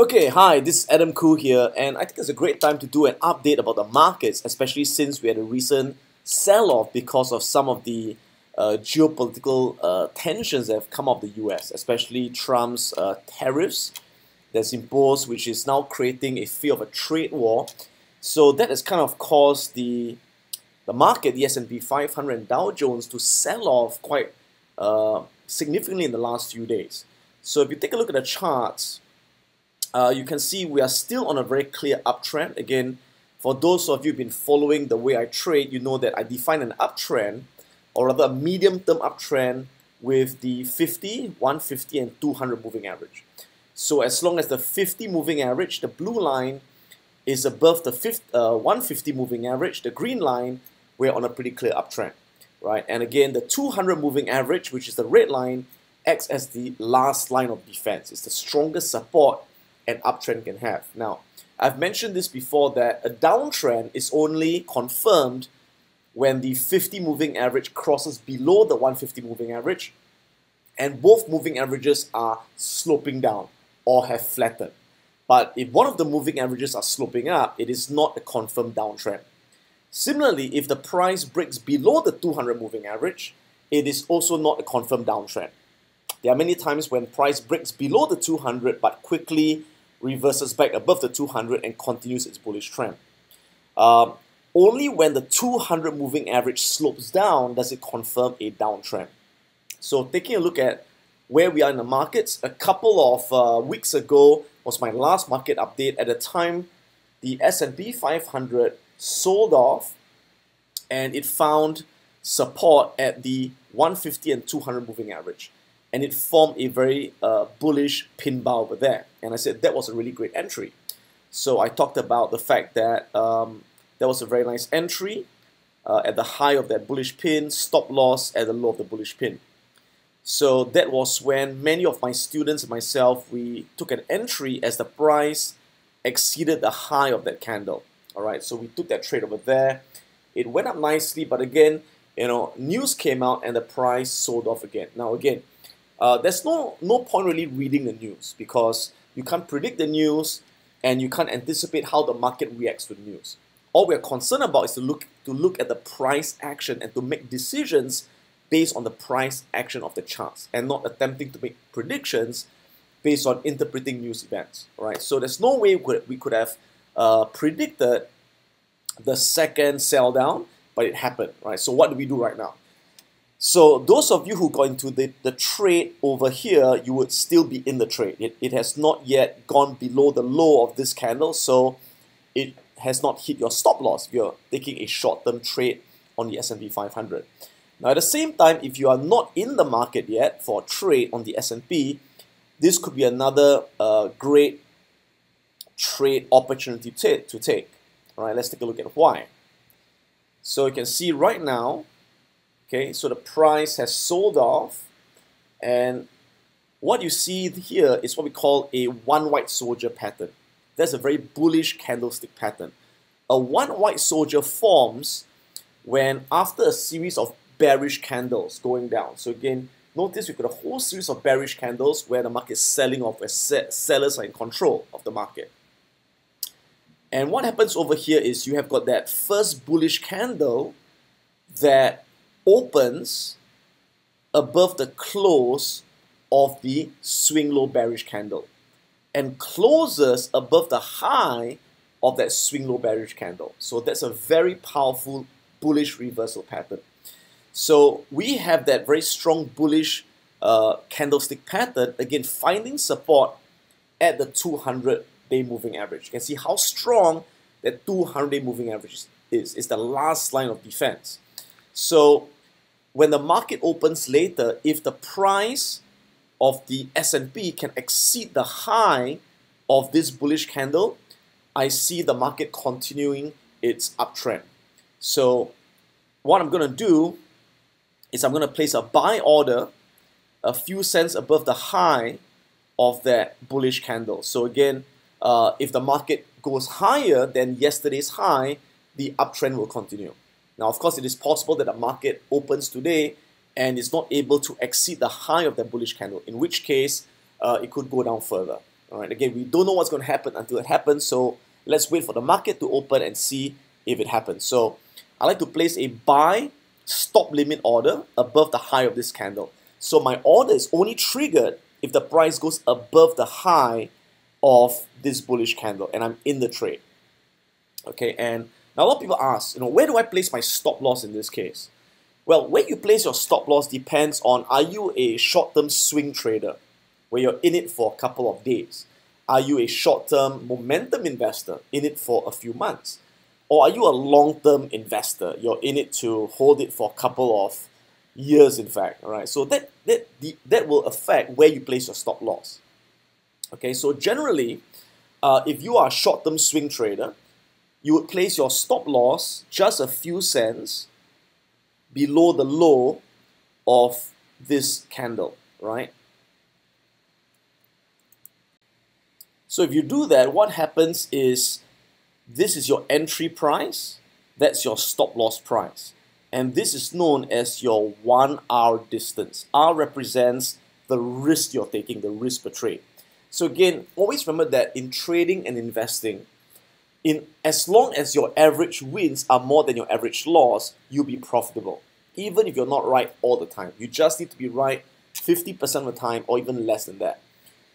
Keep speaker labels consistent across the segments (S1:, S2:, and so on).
S1: Okay, hi, this is Adam Khoo here, and I think it's a great time to do an update about the markets, especially since we had a recent sell-off because of some of the geopolitical tensions that have come out of the US, especially Trump's tariffs that's imposed, which is now creating a fear of a trade war. So that has kind of caused the market, the S&P 500 and Dow Jones, to sell off quite significantly in the last few days. So if you take a look at the charts, you can see we are still on a very clear uptrend. Again, for those of you who've been following the way I trade, you know that I define an uptrend, or rather a medium-term uptrend, with the 50, 150, and 200 moving average. So as long as the 50 moving average, the blue line, is above the 150 moving average, the green line, we're on a pretty clear uptrend, right? And again, the 200 moving average, which is the red line, acts as the last line of defense. It's the strongest support an uptrend can have. Now, I've mentioned this before that a downtrend is only confirmed when the 50 moving average crosses below the 150 moving average and both moving averages are sloping down or have flattened. But if one of the moving averages are sloping up, it is not a confirmed downtrend. Similarly, if the price breaks below the 200 moving average, it is also not a confirmed downtrend. There are many times when price breaks below the 200 but quickly reverses back above the 200 and continues its bullish trend. Only when the 200 moving average slopes down does it confirm a downtrend. So taking a look at where we are in the markets, a couple of weeks ago was my last market update. At the time, the S&P 500 sold off and it found support at the 150 and 200 moving average. And it formed a very bullish pin bar over there. And I said that was a really great entry. So I talked about the fact that that was a very nice entry at the high of that bullish pin, stop loss at the low of the bullish pin. So that was when many of my students and myself, we took an entry as the price exceeded the high of that candle. All right, so we took that trade over there. It went up nicely, but again, news came out and the price sold off again. Now again, there's no point really reading the news because you can't predict the news and you can't anticipate how the market reacts to the news. All we're concerned about is to look at the price action and to make decisions based on the price action of the charts and not attempting to make predictions based on interpreting news events. Right? So there's no way we could have predicted the second sell down, but it happened. Right? So what do we do right now? So those of you who got into the trade over here, you would still be in the trade. It has not yet gone below the low of this candle, so it has not hit your stop loss if you're taking a short-term trade on the S&P 500. Now at the same time, if you are not in the market yet for a trade on the S&P, this could be another great trade opportunity to take. All right, let's take a look at why. So you can see right now, okay, so the price has sold off, and what you see here is what we call a one white soldier pattern. That's a very bullish candlestick pattern. A one white soldier forms when after a series of bearish candles going down. So again, notice we've got a whole series of bearish candles where the market is selling off, where sellers are in control of the market. And what happens over here is you have got that first bullish candle that opens above the close of the swing low bearish candle and closes above the high of that swing low bearish candle. So that's a very powerful bullish reversal pattern. So we have that very strong bullish candlestick pattern, again finding support at the 200-day moving average. You can see how strong that 200-day moving average is. It's the last line of defense. So when the market opens later, if the price of the S&P can exceed the high of this bullish candle, I see the market continuing its uptrend. So what I'm going to do is I'm going to place a buy order a few cents above the high of that bullish candle. So again, if the market goes higher than yesterday's high, the uptrend will continue. Now, of course, it is possible that the market opens today and is not able to exceed the high of that bullish candle, in which case it could go down further. All right, again, we don't know what's going to happen until it happens, so let's wait for the market to open and see if it happens. So I like to place a buy stop limit order above the high of this candle. So my order is only triggered if the price goes above the high of this bullish candle and I'm in the trade. Okay, and now a lot of people ask, where do I place my stop loss in this case? Well, where you place your stop loss depends on, are you a short-term swing trader where you're in it for a couple of days? Are you a short-term momentum investor in it for a few months? Or are you a long-term investor? You're in it to hold it for a couple of years, in fact. All right, so that will affect where you place your stop loss. Okay, so generally, if you are a short-term swing trader, you would place your stop loss just a few cents below the low of this candle, right? So if you do that, what happens is this is your entry price, that's your stop loss price. And this is known as your 1 hour distance. R represents the risk you're taking, the risk per trade. So again, always remember that in trading and investing, as long as your average wins are more than your average loss, you'll be profitable. Even if you're not right all the time. You just need to be right 50% of the time or even less than that.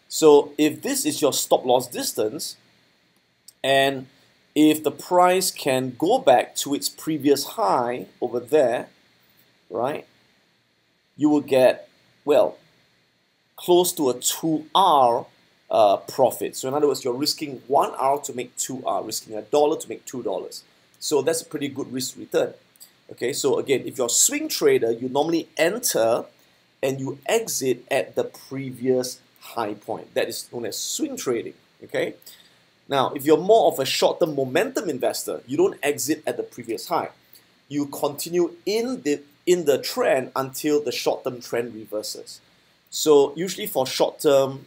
S1: So if this is your stop loss distance, and if the price can go back to its previous high over there, right, you will get, well, close to a 2R profit. So in other words, you're risking 1 hour to make 2R, risking $1 to make $2. So that's a pretty good risk return. Okay, so again, if you're a swing trader, you normally enter and you exit at the previous high point. That is known as swing trading. Okay. Now, if you're more of a short-term momentum investor, you don't exit at the previous high. You continue in the trend until the short-term trend reverses. So usually for short-term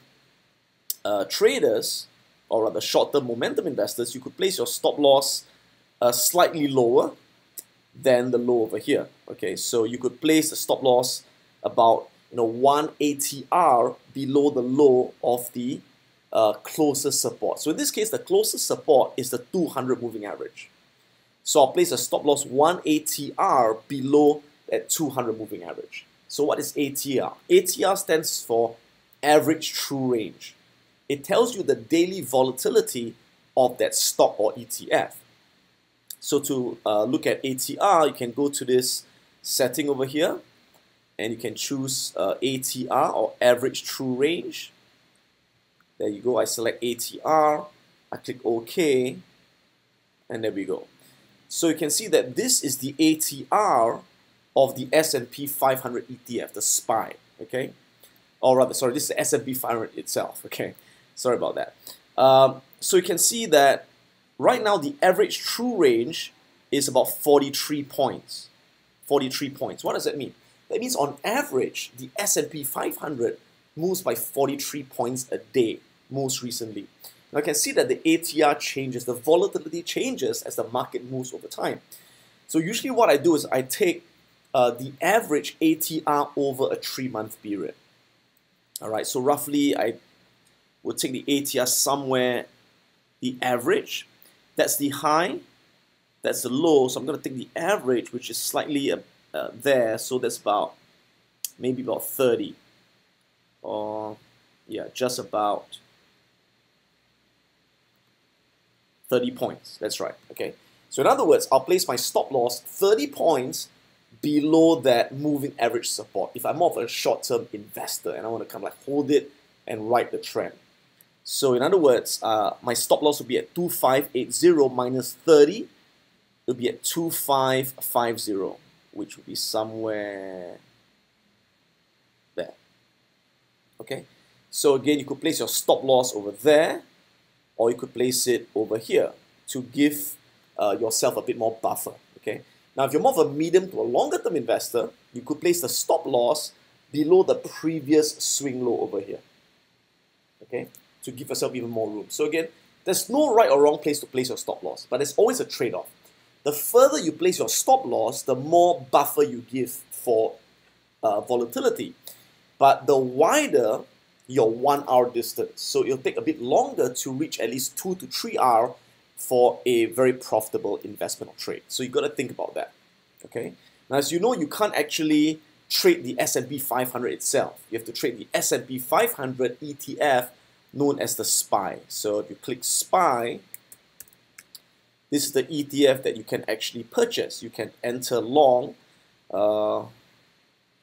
S1: traders, or rather short-term momentum investors, you could place your stop loss slightly lower than the low over here. Okay, so you could place the stop loss about 1 ATR below the low of the closest support. So in this case, the closest support is the 200 moving average. So I'll place a stop loss 1 ATR below that 200 moving average. So what is ATR? ATR stands for average true range. It tells you the daily volatility of that stock or ETF. So to look at ATR, you can go to this setting over here and you can choose ATR or average true range. There you go, I select ATR, I click OK, and there we go. So you can see that this is the ATR of the S&P 500 ETF, the SPY, okay? Or rather, sorry, this is the S&P 500 itself, okay? Sorry about that. So you can see that right now the average true range is about 43 points. 43 points. What does that mean? That means on average, the S&P 500 moves by 43 points a day, most recently. Now I can see that the ATR changes, the volatility changes as the market moves over time. So usually what I do is I take the average ATR over a 3-month period. All right, so roughly I would take the ATR somewhere, the average, that's the high, that's the low, so I'm going to take the average, which is slightly there, so that's maybe about 30, or yeah, just about 30 points, that's right, okay. So in other words, I'll place my stop loss 30 points below that moving average support if I'm more of a short-term investor and I want to kind of like hold it and ride the trend. So in other words, my stop loss will be at 2580 minus 30. It will be at 2550, which will be somewhere there. Okay. So again, you could place your stop loss over there, or you could place it over here to give yourself a bit more buffer. Okay. Now, if you're more of a medium to a longer term investor, you could place the stop loss below the previous swing low over here. Okay. To give yourself even more room. So again, there's no right or wrong place to place your stop loss, but there's always a trade-off. The further you place your stop loss, the more buffer you give for volatility. But the wider your 1 hour distance. So it'll take a bit longer to reach at least 2 to 3 hours for a very profitable investment or trade. So you got to think about that. Okay. Now, as you know, you can't actually trade the S&P 500 itself. You have to trade the S&P 500 ETF known as the SPY. So if you click SPY, this is the ETF that you can actually purchase. You can enter long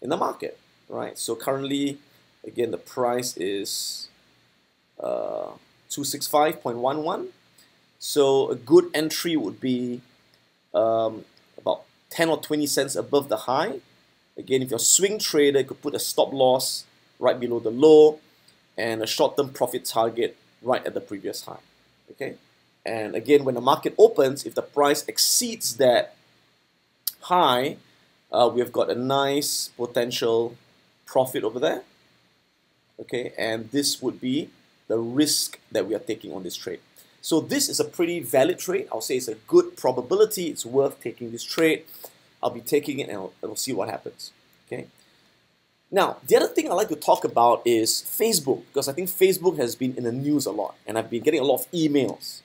S1: in the market, right? So currently, again, the price is 265.11. So a good entry would be about 10 or 20 cents above the high. Again, if you're a swing trader, you could put a stop loss right below the low and a short-term profit target right at the previous high. Okay, and again, when the market opens, if the price exceeds that high, we have got a nice potential profit over there. Okay, and this would be the risk that we are taking on this trade. So this is a pretty valid trade. I'll say it's a good probability. It's worth taking this trade. I'll be taking it and we'll see what happens. Okay. Now, the other thing I like to talk about is Facebook, because I think Facebook has been in the news a lot, and I've been getting a lot of emails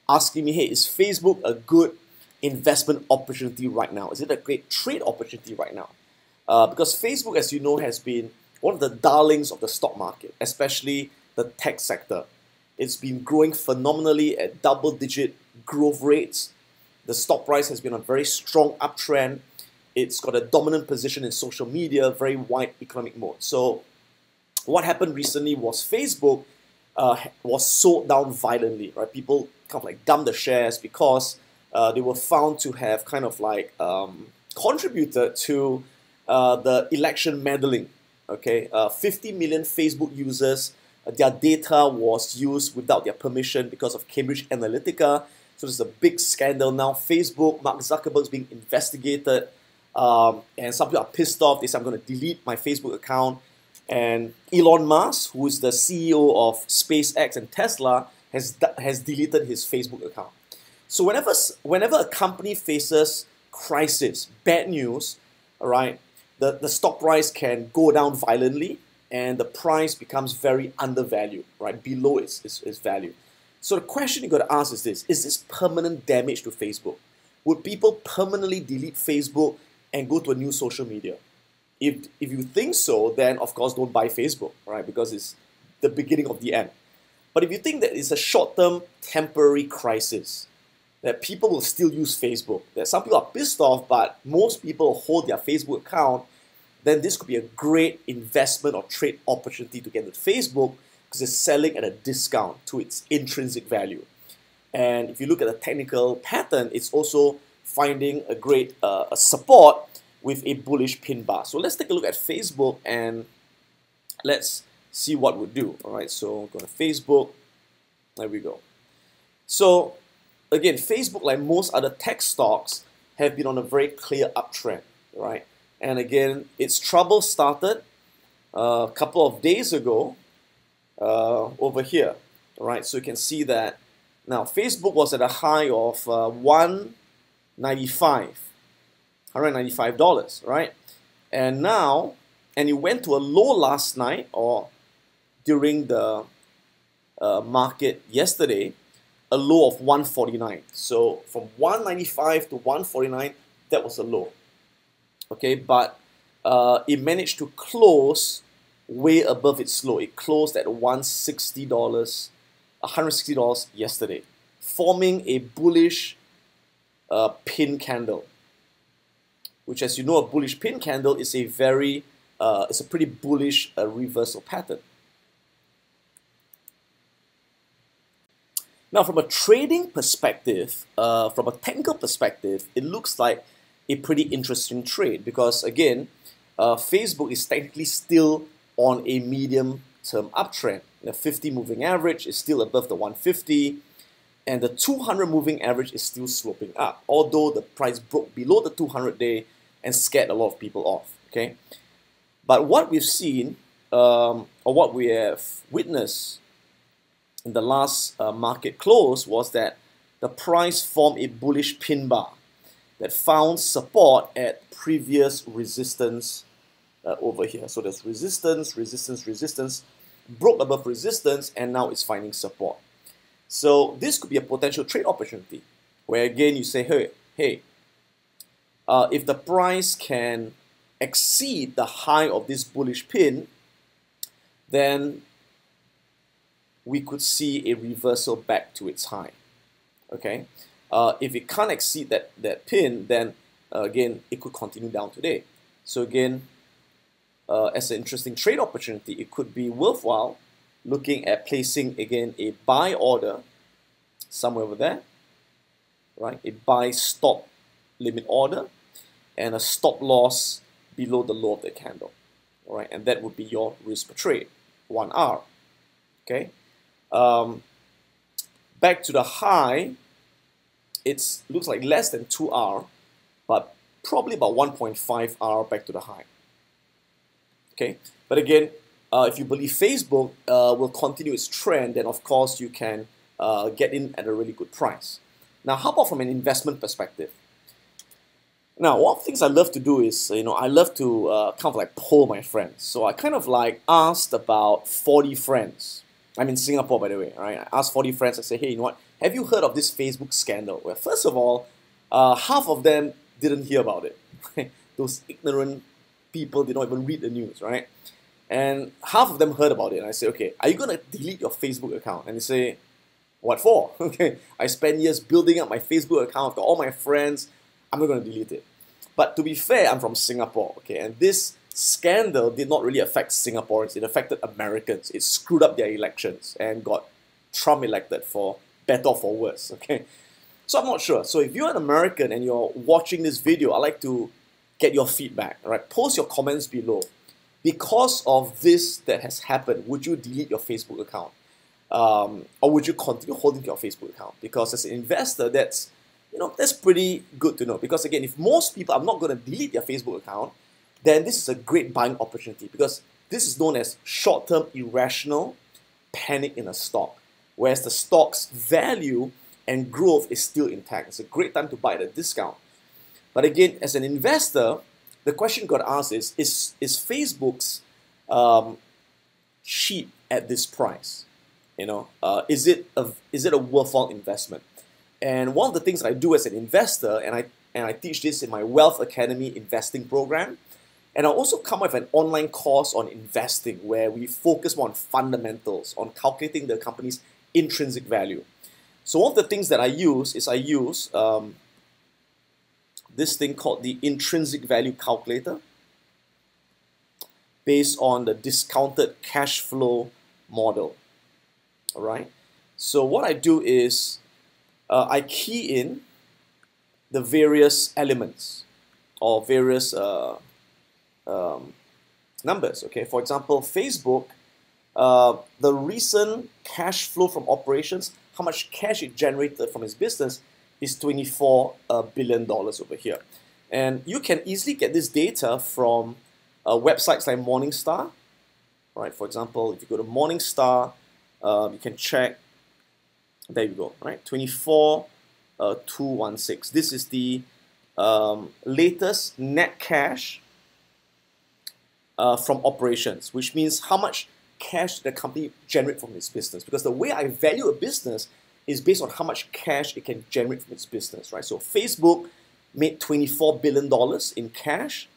S1: asking me, hey, is Facebook a good investment opportunity right now? Is it a great trade opportunity right now? Because Facebook, as you know, has been one of the darlings of the stock market, especially the tech sector. It's been growing phenomenally at double-digit growth rates. The stock price has been on a very strong uptrend. It's got a dominant position in social media, very wide economic mode. So what happened recently was Facebook was sold down violently, right? People kind of like dumped the shares because they were found to have kind of like contributed to the election meddling. Okay, 50 million Facebook users, their data was used without their permission because of Cambridge Analytica. So there's a big scandal now. Facebook, Mark Zuckerberg is being investigated, and some people are pissed off. They say, I'm going to delete my Facebook account. And Elon Musk, who is the CEO of SpaceX and Tesla, has deleted his Facebook account. So whenever a company faces crisis, bad news, all right, the stock price can go down violently, and the price becomes very undervalued, right, below its value. So the question you got to ask is this permanent damage to Facebook? Would people permanently delete Facebook and go to a new social media? If you think so, then of course don't buy Facebook, right, because it's the beginning of the end. But if you think that it's a short-term temporary crisis, that people will still use Facebook, that some people are pissed off, but most people hold their Facebook account, then this could be a great investment or trade opportunity to get into Facebook because it's selling at a discount to its intrinsic value. And if you look at the technical pattern, it's also finding a great support with a bullish pin bar. So let's take a look at Facebook and let's see what we'll do. All right, so go to Facebook. There we go. So again, Facebook, like most other tech stocks, have been on a very clear uptrend, right? And again, its trouble started a couple of days ago over here, right? So you can see that now Facebook was at a high of $195, right? And now, and it went to a low last night or during the market yesterday, a low of 149. So from 195 to 149, that was a low. Okay, but it managed to close way above its low. It closed at $160 yesterday, forming a bullish pin candle. Which, as you know, a bullish pin candle is a very, it's a pretty bullish reversal pattern. Now, from a trading perspective, from a technical perspective, it looks like a pretty interesting trade because, again, Facebook is technically still on a medium-term uptrend. The 50 moving average is still above the 150, and the 200 moving average is still sloping up, although the price broke below the 200-day and scared a lot of people off. Okay, but what we've seen, or what we have witnessed in the last market close, was that the price formed a bullish pin bar that found support at previous resistance over here. So there's resistance, resistance, resistance. broke above resistance, and now it's finding support. So this could be a potential trade opportunity, where again you say, hey, if the price can exceed the high of this bullish pin, then we could see a reversal back to its high. Okay, if it can't exceed that pin, then again it could continue down today. So again, as an interesting trade opportunity, it could be worthwhile looking at placing again a buy order somewhere over there, right? A buy stop limit order and a stop loss below the low of the candle, all right? And that would be your risk per trade, 1R. Okay. Back to the high, it looks like less than 2R, but probably about 1.5R back to the high. Okay, but again, if you believe Facebook will continue its trend, then of course you can get in at a really good price. Now, how about from an investment perspective? Now, one of the things I love to do is, I love to kind of like poll my friends. So I kind of like asked about 40 friends. I'm in Singapore, by the way, right? I asked 40 friends, I say, hey, you know what? Have you heard of this Facebook scandal? Well, first of all, half of them didn't hear about it. Those ignorant people did not even read the news, right? And half of them heard about it. And I say, okay, are you going to delete your Facebook account? And they say, what for? Okay, I spent years building up my Facebook account, I've got all my friends, I'm not going to delete it. But to be fair, I'm from Singapore, okay, and this scandal did not really affect Singaporeans, it affected Americans. It screwed up their elections and got Trump elected for better or for worse, okay? So I'm not sure. So if you're an American and you're watching this video, I'd like to get your feedback, all right? Post your comments below. Because of this that has happened, would you delete your Facebook account? Or would you continue holding your Facebook account? Because as an investor, that's pretty good to know. Because again, if most people are not going to delete their Facebook account, then this is a great buying opportunity, because this is known as short-term irrational panic in a stock, whereas the stock's value and growth is still intact. It's a great time to buy at a discount. But again, as an investor, the question you got to ask is Facebook's cheap at this price? Is it a worthwhile investment? And one of the things I do as an investor, and I teach this in my Wealth Academy investing program, and I also come up with an online course on investing where we focus more on fundamentals, on calculating the company's intrinsic value. So one of the things that I use is this thing called the intrinsic value calculator, based on the discounted cash flow model. All right. So what I do is I key in the various elements or various numbers. Okay. For example, Facebook, the recent cash flow from operations, how much cash it generated from its business, is $24 billion over here. And you can easily get this data from websites like Morningstar. Right? For example, if you go to Morningstar, you can check, there you go, right? 24,216. This is the latest net cash from operations, which means how much cash the company generates from its business. Because the way I value a business is based on how much cash it can generate from its business, right? So Facebook made $24 billion in cash,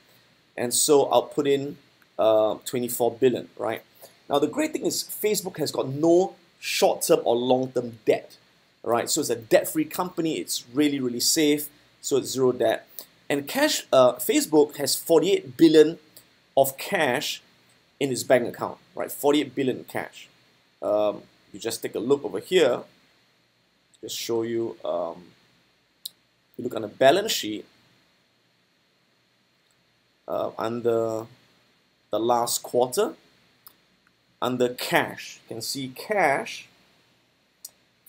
S1: and so I'll put in 24 billion, right? Now the great thing is Facebook has got no short-term or long-term debt, right? So it's a debt-free company. It's really, really safe. So it's zero debt. And cash, Facebook has 48 billion of cash in its bank account, right? 48 billion in cash. You just take a look over here. Just show you, you look on the balance sheet under the last quarter, under cash, you can see cash,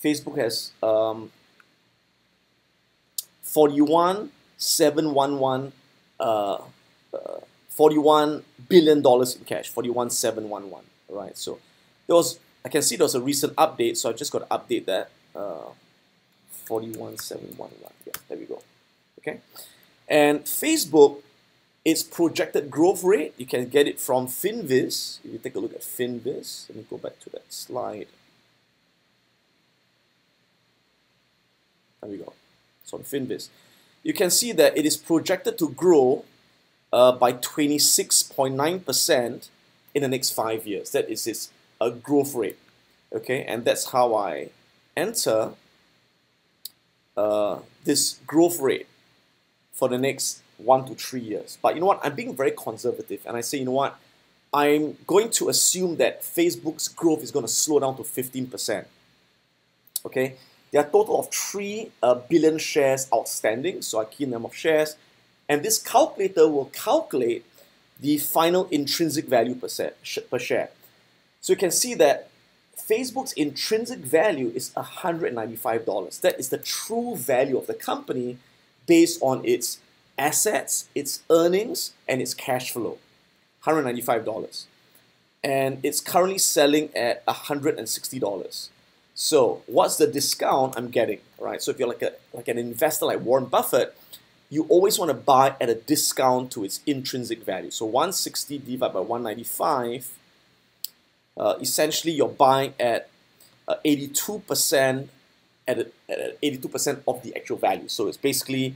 S1: Facebook has 41,711, $41 billion in cash, 41,711, right? So I can see there was a recent update, so I just got to update that. 41,711. Yeah, there we go. Okay, and Facebook its projected growth rate, you can get it from Finviz. If you take a look at Finviz, let me go back to that slide. There we go. So on Finviz, you can see that it is projected to grow by 26.9% in the next 5 years. That is its growth rate. Okay, and that's how I enter this growth rate for the next 1 to 3 years. But you know what? I'm being very conservative, and I say, you know what? I'm going to assume that Facebook's growth is going to slow down to 15%. Okay, there are a total of 3 billion shares outstanding, so I key in number of shares, and this calculator will calculate the final intrinsic value per share. So you can see that Facebook's intrinsic value is $195. That is the true value of the company based on its assets, its earnings, and its cash flow. $195. And it's currently selling at $160. So what's the discount I'm getting, right? So if you're like an investor like Warren Buffett, you always want to buy at a discount to its intrinsic value. So 160 divided by 195, essentially you're buying at 82% at 82% of the actual value. So it's basically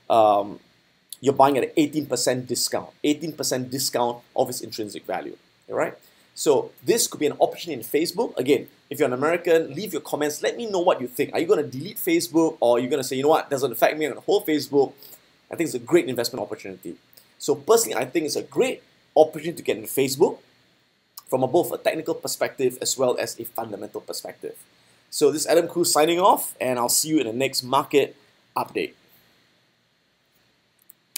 S1: you're buying at an 18% discount, 18% discount of its intrinsic value. All right. So this could be an opportunity in Facebook. Again, if you're an American, leave your comments. Let me know what you think. Are you going to delete Facebook, or are you going to say, you know what, doesn't affect me, I'm going to hold Facebook? I think it's a great investment opportunity. So personally, I think it's a great opportunity to get into Facebook from both a technical perspective as well as a fundamental perspective. So this is Adam Khoo signing off, and I'll see you in the next market update.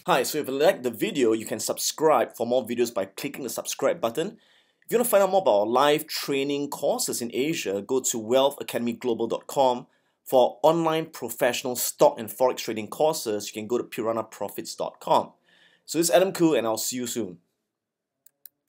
S1: Hi, so if you like the video, you can subscribe for more videos by clicking the subscribe button. If you want to find out more about our live training courses in Asia, go to wealthacademyglobal.com. For online professional stock and forex trading courses, you can go to piranhaprofits.com. So this is Adam Khoo, and I'll see you soon.